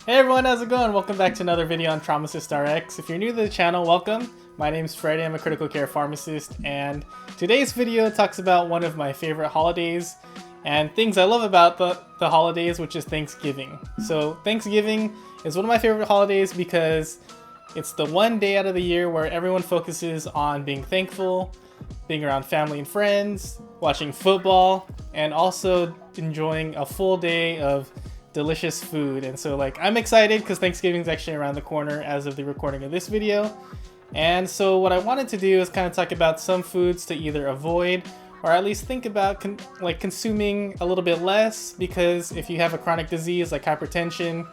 Hey everyone, how's it going? Welcome back to another video on TraumacistRx. If you're new to the channel, welcome. My name's Freddie, I'm a critical care pharmacist, and today's video talks about one of my favorite holidays and things I love about the holidays, which is Thanksgiving. So Thanksgiving is one of my favorite holidays because it's the one day out of the year where everyone focuses on being thankful, being around family and friends, watching football, and also enjoying a full day of delicious food. And so I'm excited because Thanksgiving is actually around the corner as of the recording of this video. And so what I wanted to do is kind of talk about some foods to either avoid or at least think about consuming a little bit less, because if you have a chronic disease like hypertension,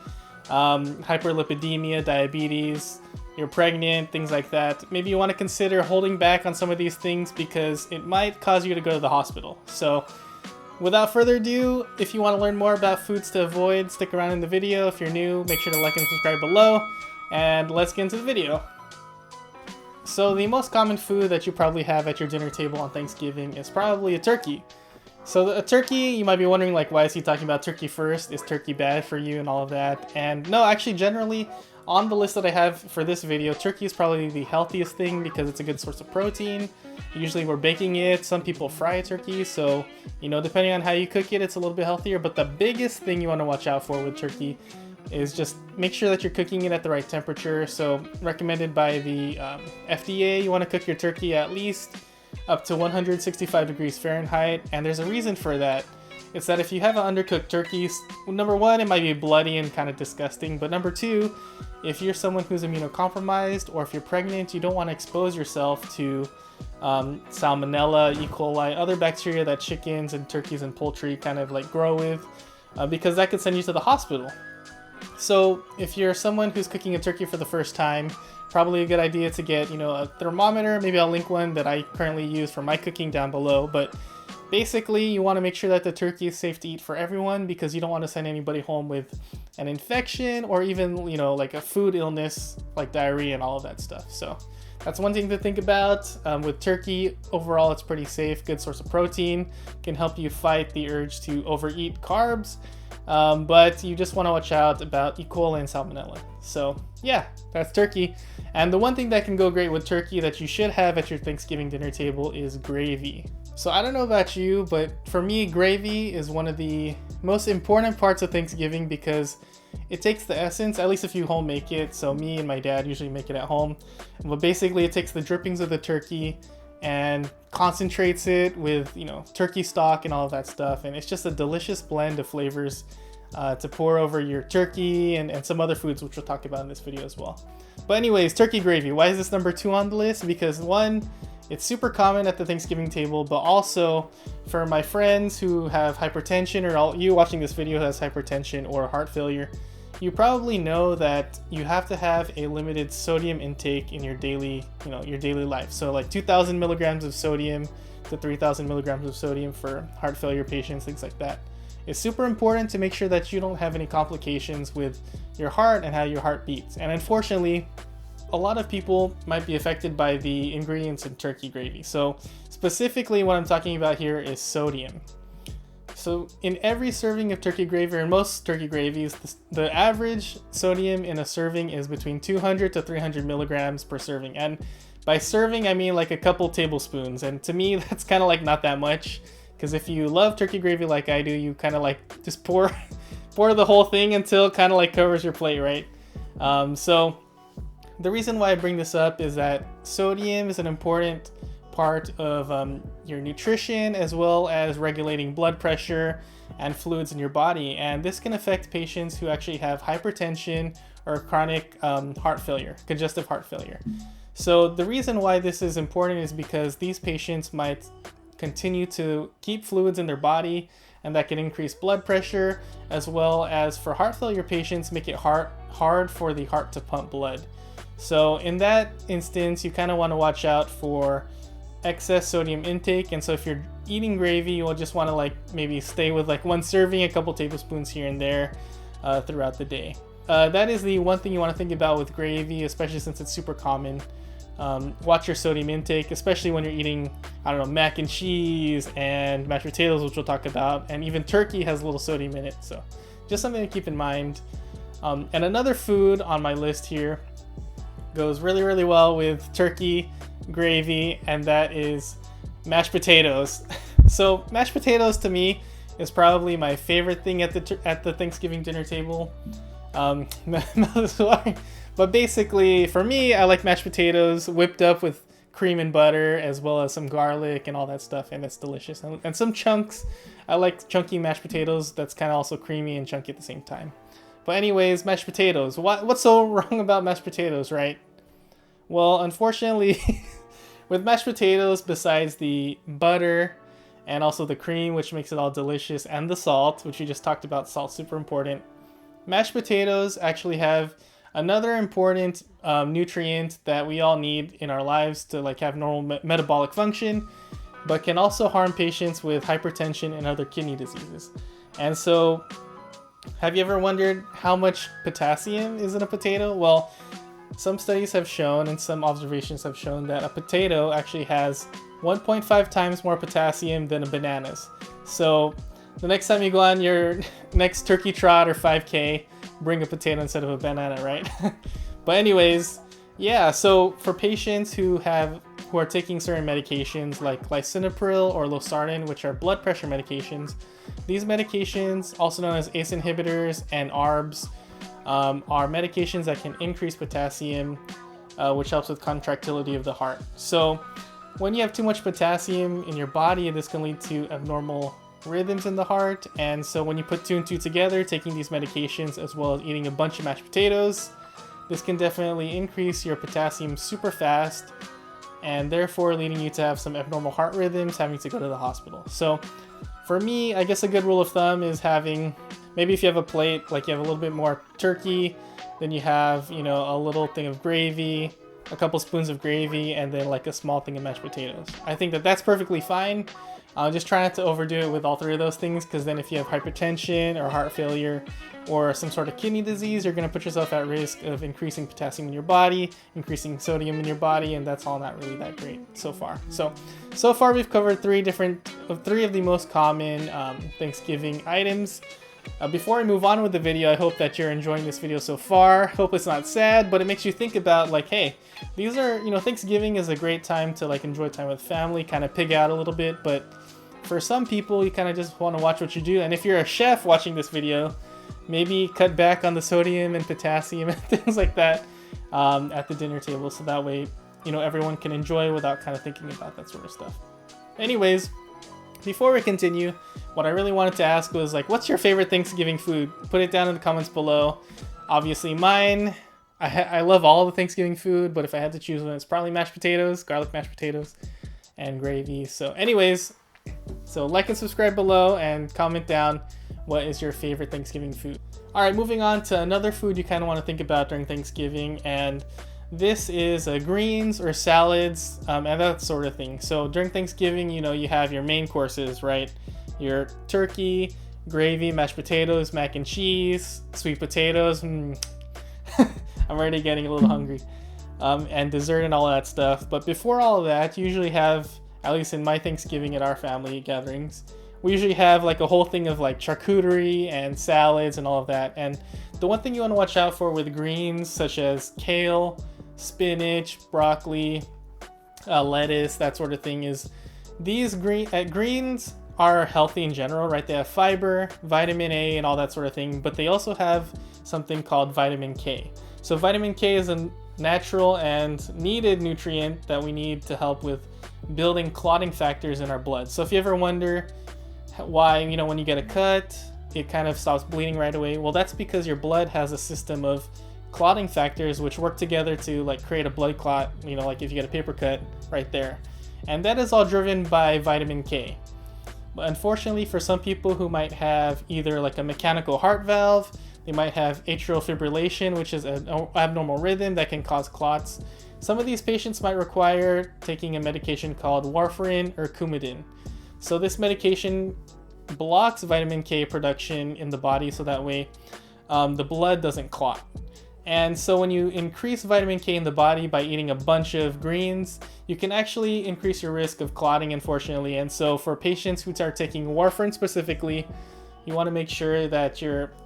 hyperlipidemia, diabetes, you're pregnant, things like that, maybe you want to consider holding back on some of these things because it might cause you to go to the hospital. So without further ado, if you want to learn more about foods to avoid, stick around in the video. If you're new, make sure to like and subscribe below, and let's get into the video. So the most common food that you probably have at your dinner table on Thanksgiving is probably a turkey. So a turkey, you might be wondering why is he talking about turkey first? Is turkey bad for you and all of that? And no, actually generally on the list that I have for this video, turkey is probably the healthiest thing because it's a good source of protein. Usually we're baking it, some people fry turkey, so depending on how you cook it, it's a little bit healthier. But the biggest thing you want to watch out for with turkey is just make sure that you're cooking it at the right temperature. So recommended by the FDA, you want to cook your turkey at least up to 165 degrees Fahrenheit, and there's a reason for that. It's that if you have an undercooked turkey, number one, it might be bloody and kind of disgusting, but number two, if you're someone who's immunocompromised or if you're pregnant, you don't want to expose yourself to Salmonella, E. coli, other bacteria that chickens and turkeys and poultry kind of grow with, because that could send you to the hospital. So if you're someone who's cooking a turkey for the first time, probably a good idea to get a thermometer. Maybe I'll link one that I currently use for my cooking down below. But basically you want to make sure that the turkey is safe to eat for everyone, because you don't want to send anybody home with an infection or even a food illness like diarrhea and all of that stuff. So that's one thing to think about. With turkey, overall it's pretty safe, good source of protein, can help you fight the urge to overeat carbs. But you just want to watch out about E. coli and Salmonella. So yeah, that's turkey. And the one thing that can go great with turkey that you should have at your Thanksgiving dinner table is gravy. So I don't know about you, but for me, gravy is one of the most important parts of Thanksgiving because it takes the essence, at least if you home make it. So me and my dad usually make it at home. But basically it takes the drippings of the turkey and concentrates it with turkey stock and all of that stuff, and it's just a delicious blend of flavors to pour over your turkey and some other foods, which we'll talk about in this video as well. But anyways, turkey gravy, why is this number 2 on the list? Because one, it's super common at the Thanksgiving table, but also for my friends who have hypertension, or all you watching this video has hypertension or heart failure, you probably know that you have to have a limited sodium intake in your daily, your daily life. So 2,000 milligrams of sodium to 3,000 milligrams of sodium for heart failure patients, things like that. It's super important to make sure that you don't have any complications with your heart and how your heart beats. And unfortunately, a lot of people might be affected by the ingredients in turkey gravy. So specifically what I'm talking about here is sodium. So in every serving of turkey gravy, or most turkey gravies, the average sodium in a serving is between 200 to 300 milligrams per serving. And by serving, I mean a couple tablespoons. And to me, that's kind of not that much. Because if you love turkey gravy like I do, you kind of just pour the whole thing until it kind of covers your plate, right? So the reason why I bring this up is that sodium is an important part of your nutrition, as well as regulating blood pressure and fluids in your body, and this can affect patients who actually have hypertension or chronic heart failure, congestive heart failure. So the reason why this is important is because these patients might continue to keep fluids in their body, and that can increase blood pressure, as well as for heart failure patients make it hard for the heart to pump blood. So in that instance, you kind of want to watch out for excess sodium intake. And so if you're eating gravy, you'll just want to maybe stay with one serving, a couple tablespoons here and there throughout the day. That is the one thing you want to think about with gravy, especially since it's super common. Watch your sodium intake, especially when you're eating, mac and cheese and mashed potatoes, which we'll talk about, and even turkey has a little sodium in it. So just something to keep in mind. And another food on my list here goes really, really well with turkey, gravy, and that is mashed potatoes. So mashed potatoes to me is probably my favorite thing at the Thanksgiving dinner table. But basically, for me, I like mashed potatoes whipped up with cream and butter, as well as some garlic and all that stuff, and it's delicious. And some chunks. I like chunky mashed potatoes that's kind of also creamy and chunky at the same time. But anyways, mashed potatoes. What's so wrong about mashed potatoes, right? Well, unfortunately, with mashed potatoes, besides the butter and also the cream, which makes it all delicious, and the salt, which we just talked about, salt super important, mashed potatoes actually have another important nutrient that we all need in our lives to like have normal metabolic function, but can also harm patients with hypertension and other kidney diseases. And so, have you ever wondered how much potassium is in a potato? Well, some studies have shown and some observations have shown that a potato actually has 1.5 times more potassium than a banana's. So the next time you go on your next turkey trot or 5K, bring a potato instead of a banana, right? But anyways, yeah, so for patients who are taking certain medications like lisinopril or losartan, which are blood pressure medications, these medications, also known as ACE inhibitors and ARBs, are medications that can increase potassium, which helps with contractility of the heart. So when you have too much potassium in your body, this can lead to abnormal rhythms in the heart. And so when you put 2 and 2 together, taking these medications as well as eating a bunch of mashed potatoes, this can definitely increase your potassium super fast, and therefore leading you to have some abnormal heart rhythms, having to go to the hospital. So for me, I guess a good rule of thumb is having, maybe if you have a plate, like you have a little bit more turkey, then you have, a little thing of gravy, a couple spoons of gravy, and then like a small thing of mashed potatoes. I think that that's perfectly fine. Just try not to overdo it with all 3 of those things, because then if you have hypertension or heart failure or some sort of kidney disease, you're going to put yourself at risk of increasing potassium in your body, increasing sodium in your body, and that's all not really that great so far. So far we've covered 3 of the most common Thanksgiving items. Before I move on with the video, I hope that you're enjoying this video so far. Hope it's not sad, but it makes you think about like, hey, these are, Thanksgiving is a great time to like enjoy time with family, kind of pig out a little bit, but for some people, you kind of just want to watch what you do. And if you're a chef watching this video, maybe cut back on the sodium and potassium and things like that at the dinner table, so that way, everyone can enjoy without kind of thinking about that sort of stuff. Anyways, before we continue, what I really wanted to ask was like, what's your favorite Thanksgiving food? Put it down in the comments below. Obviously mine, I love all the Thanksgiving food, but if I had to choose one, it's probably mashed potatoes, garlic mashed potatoes, and gravy. So anyways, like and subscribe below and comment down what is your favorite Thanksgiving food. All right, moving on to another food you kind of want to think about during Thanksgiving, and this is greens or salads and that sort of thing. So during Thanksgiving, you have your main courses, right? Your turkey, gravy, mashed potatoes, mac and cheese, sweet potatoes. I'm already getting a little hungry. And dessert and all that stuff. But before all of that, you usually have, at least in my Thanksgiving at our family gatherings, we usually have like a whole thing of like charcuterie and salads and all of that. And the one thing you want to watch out for with greens, such as kale, spinach, broccoli, lettuce, that sort of thing, is these greens are healthy in general, right? They have fiber, vitamin A, and all that sort of thing, but they also have something called vitamin K. So vitamin K is a natural and needed nutrient that we need to help with building clotting factors in our blood. So if you ever wonder why, when you get a cut, it kind of stops bleeding right away, well, that's because your blood has a system of clotting factors which work together to like create a blood clot, like if you get a paper cut right there. And that is all driven by vitamin K. But unfortunately, for some people who might have either like a mechanical heart valve, they might have atrial fibrillation, which is an abnormal rhythm that can cause clots. Some of these patients might require taking a medication called warfarin or Coumadin. So this medication blocks vitamin K production in the body, so that way the blood doesn't clot. And so when you increase vitamin K in the body by eating a bunch of greens, you can actually increase your risk of clotting, unfortunately. And so for patients who are taking warfarin specifically, you want to make sure that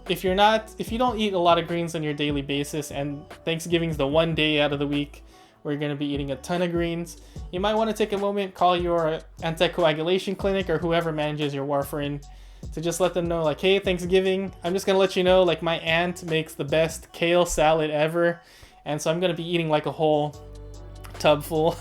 if you don't eat a lot of greens on your daily basis, and Thanksgiving's the one day out of the week where you're going to be eating a ton of greens, you might want to take a moment, call your anticoagulation clinic or whoever manages your warfarin to just let them know, like, hey, Thanksgiving, I'm just going to let you know, like, my aunt makes the best kale salad ever, and so I'm going to be eating like a whole tub full.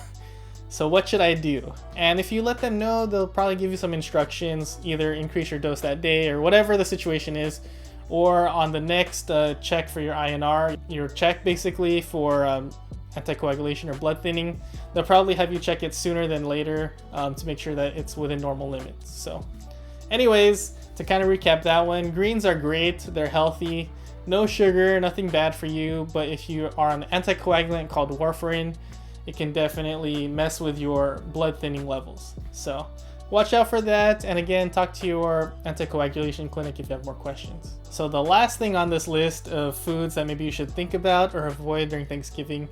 So what should I do? And if you let them know, they'll probably give you some instructions, either increase your dose that day or whatever the situation is, or on the next check for your INR, your check basically for anticoagulation or blood thinning, they'll probably have you check it sooner than later to make sure that it's within normal limits. So anyways, to kind of recap that one, greens are great, they're healthy, no sugar, nothing bad for you, but if you are on an anticoagulant called warfarin, it can definitely mess with your blood thinning levels. So watch out for that, and again, talk to your anticoagulation clinic if you have more questions. So the last thing on this list of foods that maybe you should think about or avoid during Thanksgiving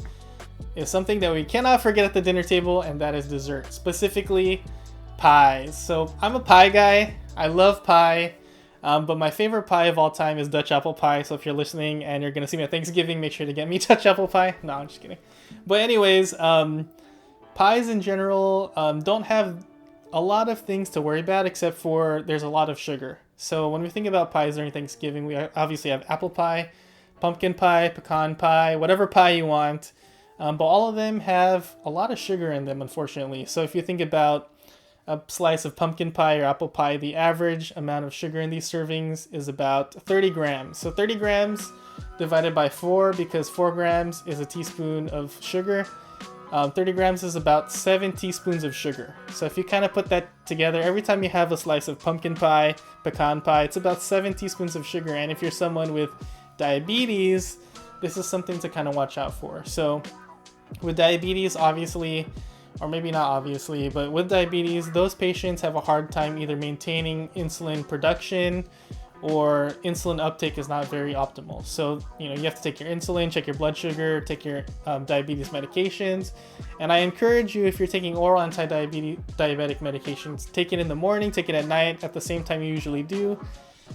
is something that we cannot forget at the dinner table, and that is dessert, specifically pies. So I'm a pie guy, I love pie, but my favorite pie of all time is Dutch apple pie. So if you're listening and you're gonna see me at Thanksgiving, make sure to get me Dutch apple pie. No, I'm just kidding. But anyways, pies in general don't have a lot of things to worry about, except for there's a lot of sugar. So when we think about pies during Thanksgiving, we obviously have apple pie, pumpkin pie, pecan pie, whatever pie you want. But all of them have a lot of sugar in them, unfortunately. So if you think about a slice of pumpkin pie or apple pie, the average amount of sugar in these servings is about 30 grams. So 30 grams divided by 4, because 4 grams is a teaspoon of sugar. 30 grams is about 7 teaspoons of sugar. So if you kind of put that together, every time you have a slice of pumpkin pie, pecan pie, it's about 7 teaspoons of sugar. And if you're someone with diabetes, this is something to kind of watch out for. So with diabetes, obviously, or maybe not obviously, but with diabetes, those patients have a hard time either maintaining insulin production, or insulin uptake is not very optimal. So, you have to take your insulin, check your blood sugar, take your diabetes medications. And I encourage you, if you're taking oral diabetic medications, take it in the morning, take it at night at the same time you usually do.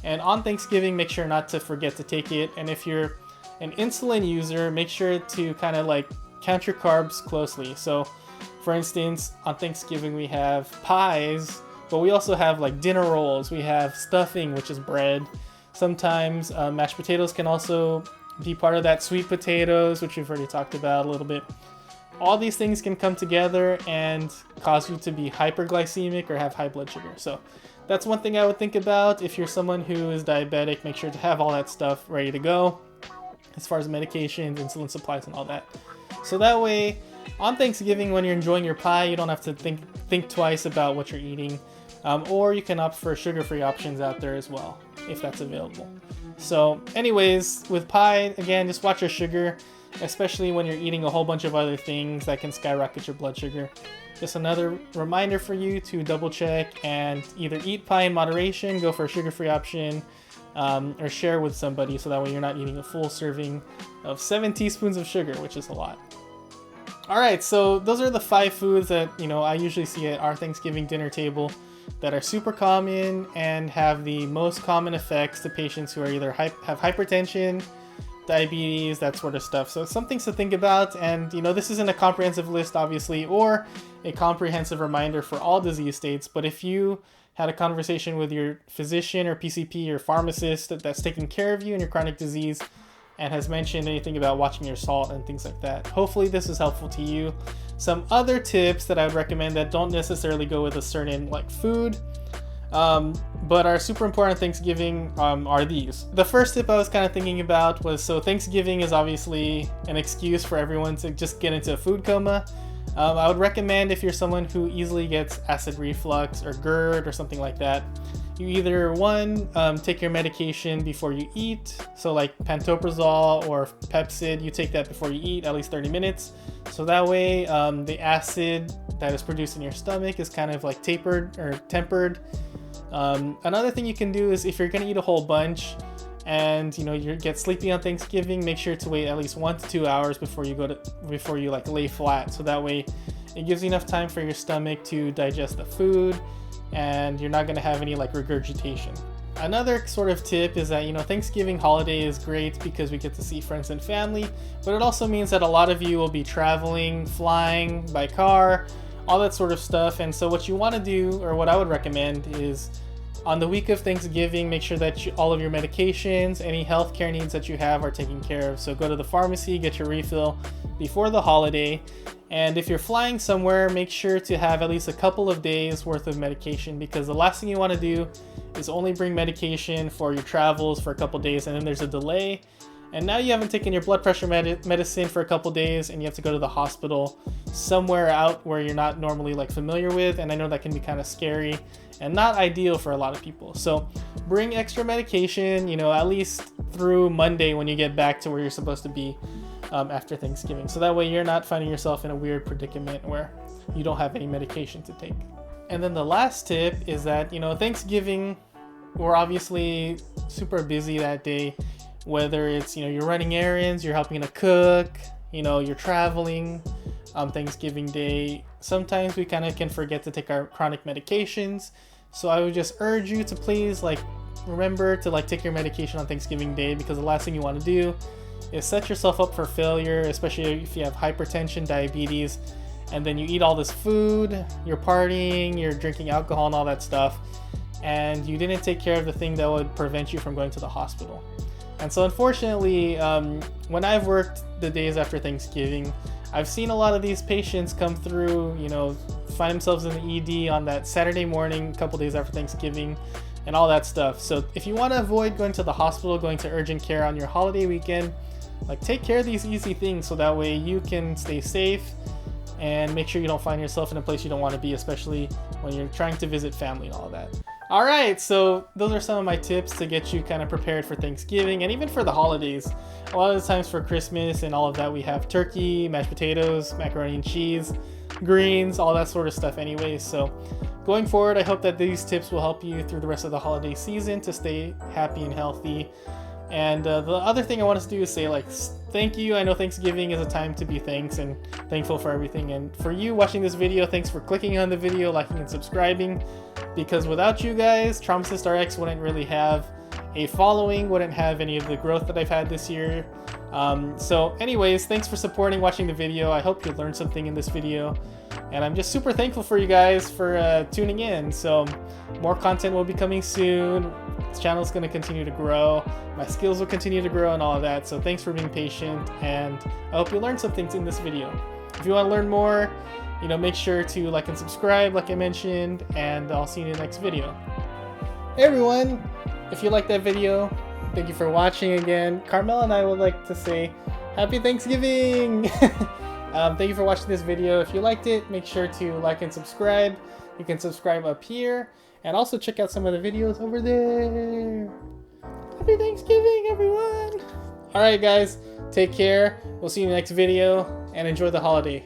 And on Thanksgiving, make sure not to forget to take it. And if you're an insulin user, make sure to kind of like count your carbs closely. So for instance, on Thanksgiving, we have pies, but we also have like dinner rolls, we have stuffing, which is bread. Sometimes mashed potatoes can also be part of that, sweet potatoes, which we've already talked about a little bit. All these things can come together and cause you to be hyperglycemic or have high blood sugar. So that's one thing I would think about. If you're someone who is diabetic, make sure to have all that stuff ready to go as far as medications, insulin supplies, and all that. So that way, on Thanksgiving, when you're enjoying your pie, you don't have to think twice about what you're eating. Or you can opt for sugar-free options out there as well, if that's available. So anyways, with pie, again, just watch your sugar, especially when you're eating a whole bunch of other things that can skyrocket your blood sugar. Just another reminder for you to double check and either eat pie in moderation, go for a sugar-free option, or share with somebody, so that way you're not eating a full serving of 7 teaspoons of sugar, which is a lot. Alright, so those are the 5 foods that I usually see at our Thanksgiving dinner table that are super common and have the most common effects to patients who are either have hypertension, diabetes, that sort of stuff. So some things to think about, and this isn't a comprehensive list obviously, or a comprehensive reminder for all disease states, but if you had a conversation with your physician or PCP or pharmacist that's taking care of you in your chronic disease and has mentioned anything about watching your salt and things like that, hopefully this is helpful to you. Some other tips that I would recommend that don't necessarily go with a certain food, but are super important at Thanksgiving are these. The first tip I was kind of thinking about was, so Thanksgiving is obviously an excuse for everyone to just get into a food coma. I would recommend, if you're someone who easily gets acid reflux or GERD or something like that, you either take your medication before you eat, so like pantoprazole or Pepcid, you take that before you eat, at least 30 minutes. So that way the acid that is produced in your stomach is kind of like tapered or tempered. Another thing you can do is, if you're gonna eat a whole bunch and you get sleepy on Thanksgiving, make sure to wait at least 1 to 2 hours before you lay flat. So that way it gives you enough time for your stomach to digest the food, and you're not going to have any regurgitation. another sort of tip is that, Thanksgiving holiday is great because we get to see friends and family, but it also means that a lot of you will be traveling, flying by car, all that sort of stuff. And so what you want to do, or what I would recommend, is on the week of Thanksgiving, make sure that all of your medications, any healthcare needs that you have, are taken care of. So go to the pharmacy, get your refill before the holiday. And if you're flying somewhere, make sure to have at least a couple of days worth of medication, because the last thing you want to do is only bring medication for your travels for a couple days, and then there's a delay. And now you haven't taken your blood pressure medicine for a couple days, and you have to go to the hospital somewhere out where you're not normally familiar with. And I know that can be kind of scary and not ideal for a lot of people. So bring extra medication, at least through Monday when you get back to where you're supposed to be after Thanksgiving. So that way you're not finding yourself in a weird predicament where you don't have any medication to take. And then the last tip is that, Thanksgiving, we're obviously super busy that day. Whether it's, you're running errands, you're helping to cook, you're traveling on Thanksgiving Day. Sometimes we kind of can forget to take our chronic medications. So I would just urge you to please remember to take your medication on Thanksgiving Day, because the last thing you want to do is set yourself up for failure, especially if you have hypertension, diabetes, and then you eat all this food, you're partying, you're drinking alcohol and all that stuff, and you didn't take care of the thing that would prevent you from going to the hospital. And so unfortunately, when I've worked the days after Thanksgiving, I've seen a lot of these patients come through, find themselves in the ED on that Saturday morning, a couple days after Thanksgiving, and all that stuff. So if you want to avoid going to the hospital, going to urgent care on your holiday weekend, take care of these easy things so that way you can stay safe and make sure you don't find yourself in a place you don't want to be, especially when you're trying to visit family and all that. All right, so those are some of my tips to get you kind of prepared for Thanksgiving and even for the holidays. A lot of the times for Christmas and all of that, we have turkey, mashed potatoes, macaroni and cheese, greens, all that sort of stuff anyways. So going forward, I hope that these tips will help you through the rest of the holiday season to stay happy and healthy. And the other thing I want us to do is say thank you. I know Thanksgiving is a time to be thankful for everything. And for you watching this video, thanks for clicking on the video, liking and subscribing, because without you guys, TraumacistRx wouldn't really have a following, wouldn't have any of the growth that I've had this year. So anyways, thanks for watching the video. I hope you learned something in this video, and I'm just super thankful for you guys for tuning in. So more content will be coming soon. This channel is going to continue to grow. My skills will continue to grow and all of that. So thanks for being patient, and I hope you learned something in this video. If you want to learn more, make sure to like and subscribe like I mentioned, and I'll see you in the next video. Hey everyone, if you liked that video, thank you for watching again. Carmel and I would like to say Happy Thanksgiving! Thank you for watching this video. If you liked it, make sure to like and subscribe. You can subscribe up here, and also check out some of the videos over there. Happy Thanksgiving, everyone! Alright guys, take care. We'll see you in the next video, and enjoy the holiday.